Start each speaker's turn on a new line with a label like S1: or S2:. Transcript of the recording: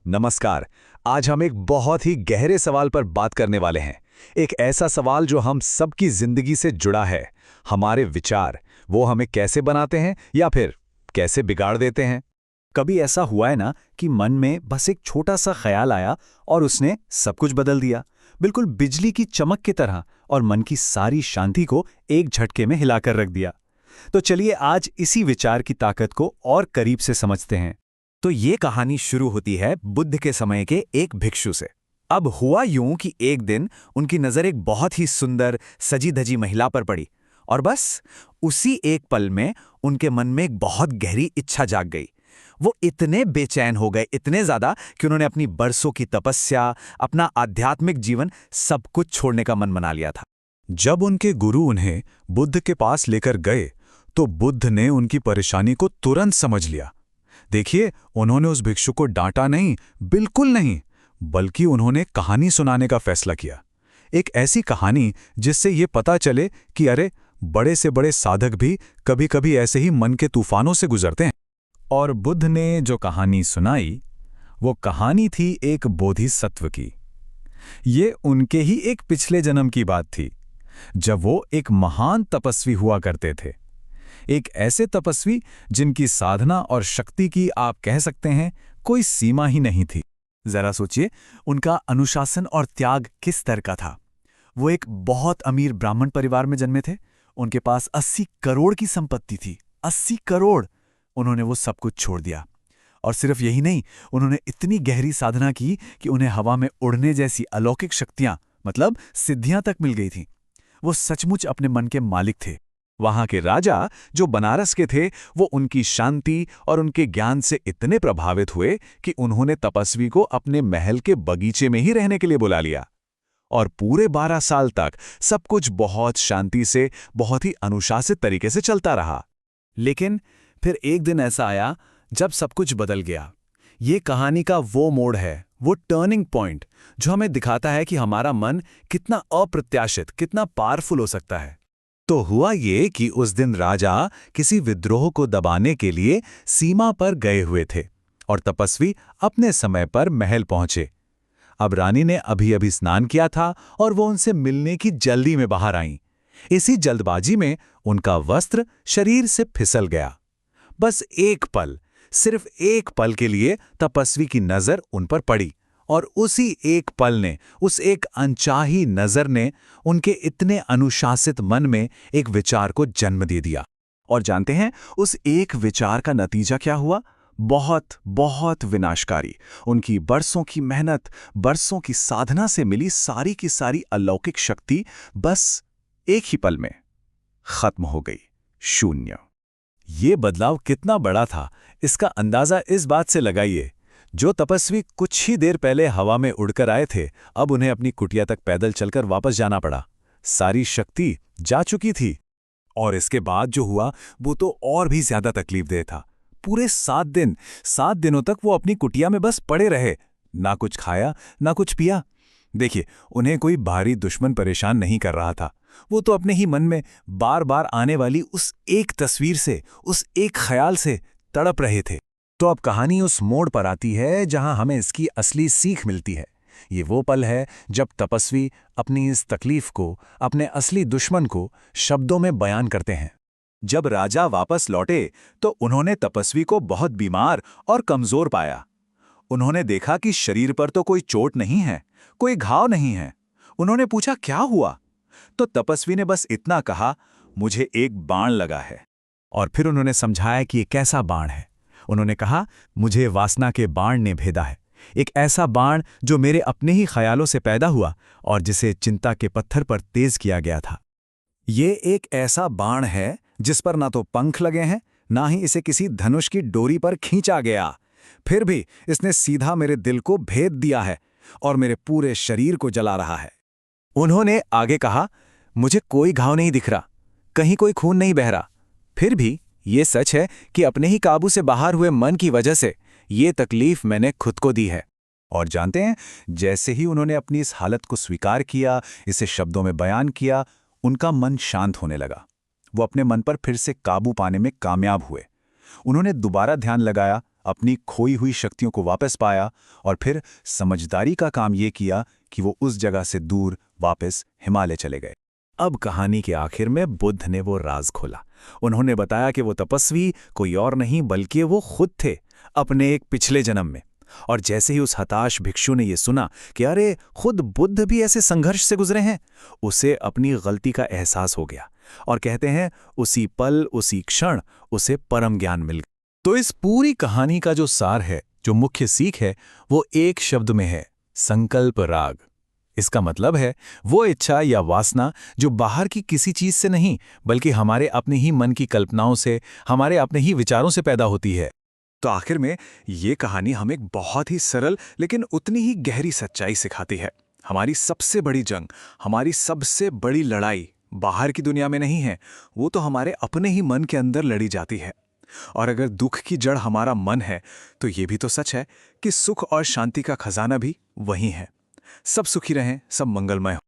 S1: नमस्कार। आज हम एक बहुत ही गहरे सवाल पर बात करने वाले हैं। एक ऐसा सवाल जो हम सबकी जिंदगी से जुड़ा है। हमारे विचार, वो हमें कैसे बनाते हैं या फिर कैसे बिगाड़ देते हैं।
S2: कभी ऐसा हुआ है ना कि मन में बस एक छोटा सा ख्याल आया और उसने सब कुछ बदल दिया, बिल्कुल बिजली की चमक की तरह, और मन की सारी शांति को एक झटके में हिलाकर रख दिया। तो चलिए आज इसी विचार की ताकत को और करीब से समझते हैं। तो ये कहानी शुरू होती है बुद्ध के समय के एक भिक्षु से। अब हुआ यूं कि एक दिन उनकी नजर एक बहुत ही सुंदर सजी धजी महिला पर पड़ी, और बस उसी एक पल में उनके मन में एक बहुत गहरी इच्छा जाग गई। वो इतने बेचैन हो गए, इतने ज्यादा कि उन्होंने अपनी बरसों की तपस्या, अपना आध्यात्मिक जीवन, सब कुछ छोड़ने का मन बना लिया था।
S1: जब उनके गुरु उन्हें बुद्ध के पास लेकर गए तो बुद्ध ने उनकी परेशानी को तुरंत समझ लिया। देखिए, उन्होंने उस भिक्षु को डांटा नहीं, बिल्कुल नहीं, बल्कि उन्होंने कहानी सुनाने का फैसला किया। एक ऐसी कहानी जिससे ये पता चले कि अरे, बड़े से बड़े साधक भी कभी-कभी ऐसे ही मन के तूफानों से गुजरते हैं।
S2: और बुद्ध ने जो कहानी सुनाई, वो कहानी थी एक बोधिसत्व की। ये उनके ही एक पिछले जन्म की बात थी, जब वो एक महान तपस्वी हुआ करते थे। एक ऐसे तपस्वी जिनकी साधना और शक्ति की, आप कह सकते हैं, कोई सीमा ही नहीं थी। जरा सोचिए, उनका अनुशासन और त्याग किस तरह का था। वो एक बहुत अमीर ब्राह्मण परिवार में जन्मे थे। उनके पास 80 करोड़ की संपत्ति थी। 80 करोड़! उन्होंने वो सब कुछ छोड़ दिया। और सिर्फ यही नहीं, उन्होंने इतनी गहरी साधना की कि उन्हें हवा में उड़ने जैसी अलौकिक शक्तियां, मतलब सिद्धियां तक मिल गई थीं। वो सचमुच अपने मन के मालिक थे।
S1: वहां के राजा, जो बनारस के थे, वो उनकी शांति और उनके ज्ञान से इतने प्रभावित हुए कि उन्होंने तपस्वी को अपने महल के बगीचे में ही रहने के लिए बुला लिया। और पूरे 12 साल तक सब कुछ बहुत शांति से, बहुत ही अनुशासित तरीके से चलता रहा।
S2: लेकिन फिर एक दिन ऐसा आया जब सब कुछ बदल गया। ये कहानी का वो मोड़ है, वो टर्निंग पॉइंट, जो हमें दिखाता है कि हमारा मन कितना अप्रत्याशित, कितना पावरफुल हो सकता है।
S1: तो हुआ ये कि उस दिन राजा किसी विद्रोह को दबाने के लिए सीमा पर गए हुए थे और तपस्वी अपने समय पर महल पहुंचे। अब रानी ने अभी-अभी स्नान किया था और वो उनसे मिलने की जल्दी में बाहर आईं। इसी जल्दबाजी में उनका वस्त्र शरीर से फिसल गया। बस एक पल, सिर्फ एक पल के लिए तपस्वी की नजर उन पर पड़ी, और उसी एक पल ने, उस एक अनचाही नजर ने उनके इतने अनुशासित मन में एक विचार को जन्म दे दिया। और जानते हैं उस एक विचार का नतीजा क्या हुआ? बहुत बहुत विनाशकारी। उनकी बरसों की मेहनत, बरसों की साधना से मिली सारी की सारी अलौकिक शक्ति बस एक ही पल में खत्म हो गई, शून्य।
S2: ये बदलाव कितना बड़ा था, इसका अंदाजा इस बात से लगाइए। जो तपस्वी कुछ ही देर पहले हवा में उड़कर आए थे, अब उन्हें अपनी कुटिया तक पैदल चलकर वापस जाना पड़ा। सारी शक्ति जा चुकी थी। और इसके बाद जो हुआ वो तो और भी ज्यादा तकलीफदेह था। पूरे 7 दिनों तक वो अपनी कुटिया में बस पड़े रहे, ना कुछ खाया, ना कुछ पिया। देखिए, उन्हें कोई बाहरी दुश्मन परेशान नहीं कर रहा था। वो तो अपने ही मन में बार बार आने वाली उस एक तस्वीर से, उस एक ख्याल से तड़प रहे थे।
S1: तो अब कहानी उस मोड़ पर आती है जहां हमें इसकी असली सीख मिलती है। ये वो पल है जब तपस्वी अपनी इस तकलीफ को, अपने असली दुश्मन को शब्दों में बयान करते हैं। जब राजा वापस लौटे तो उन्होंने तपस्वी को बहुत बीमार और कमजोर पाया। उन्होंने देखा कि शरीर पर तो कोई चोट नहीं है, कोई घाव नहीं है। उन्होंने पूछा, क्या हुआ? तो तपस्वी ने बस इतना कहा, मुझे एक बाण लगा है।
S2: और फिर उन्होंने समझाया कि ये कैसा बाण है। उन्होंने कहा, मुझे वासना के बाण ने भेदा है। एक ऐसा बाण जो मेरे अपने ही ख्यालों से पैदा हुआ और जिसे चिंता के पत्थर पर तेज किया गया था। ये एक ऐसा बाण है जिस पर ना तो पंख लगे हैं, ना ही इसे किसी धनुष की डोरी पर खींचा गया। फिर भी इसने सीधा मेरे दिल को भेद दिया है और मेरे पूरे शरीर को जला रहा है। उन्होंने आगे कहा, मुझे कोई घाव नहीं दिख रहा, कहीं कोई खून नहीं बह रहा। फिर भी ये सच है कि अपने ही काबू से बाहर हुए मन की वजह से ये तकलीफ मैंने खुद को दी है।
S1: और जानते हैं, जैसे ही उन्होंने अपनी इस हालत को स्वीकार किया, इसे शब्दों में बयान किया, उनका मन शांत होने लगा। वो अपने मन पर फिर से काबू पाने में कामयाब हुए। उन्होंने दोबारा ध्यान लगाया, अपनी खोई हुई शक्तियों को वापस पाया और फिर समझदारी का काम ये किया कि वो उस जगह से दूर वापस हिमालय चले गए।
S2: अब कहानी के आखिर में बुद्ध ने वो राज खोला। उन्होंने बताया कि वो तपस्वी कोई और नहीं बल्कि वो खुद थे, अपने एक पिछले जन्म में। और जैसे ही उस हताश भिक्षु ने ये सुना कि अरे खुद बुद्ध भी ऐसे संघर्ष से गुजरे हैं, उसे अपनी गलती का एहसास हो गया और कहते हैं उसी पल उसी क्षण उसे परम ज्ञान मिल गया।
S1: तो इस पूरी कहानी का जो सार है, जो मुख्य सीख है, वो एक शब्द में है, संकल्प राग। इसका मतलब है वो इच्छा या वासना जो बाहर की किसी चीज से नहीं बल्कि हमारे अपने ही मन की कल्पनाओं से, हमारे अपने ही विचारों से पैदा होती है।
S3: तो आखिर में ये कहानी हमें एक बहुत ही सरल लेकिन उतनी ही गहरी सच्चाई सिखाती है। हमारी सबसे बड़ी जंग, हमारी सबसे बड़ी लड़ाई बाहर की दुनिया में नहीं है, वो तो हमारे अपने ही मन के अंदर लड़ी जाती है। और अगर दुख की जड़ हमारा मन है तो ये भी तो सच है कि सुख और शांति का खजाना भी वही है। सब सुखी रहें, सब मंगलमय हो।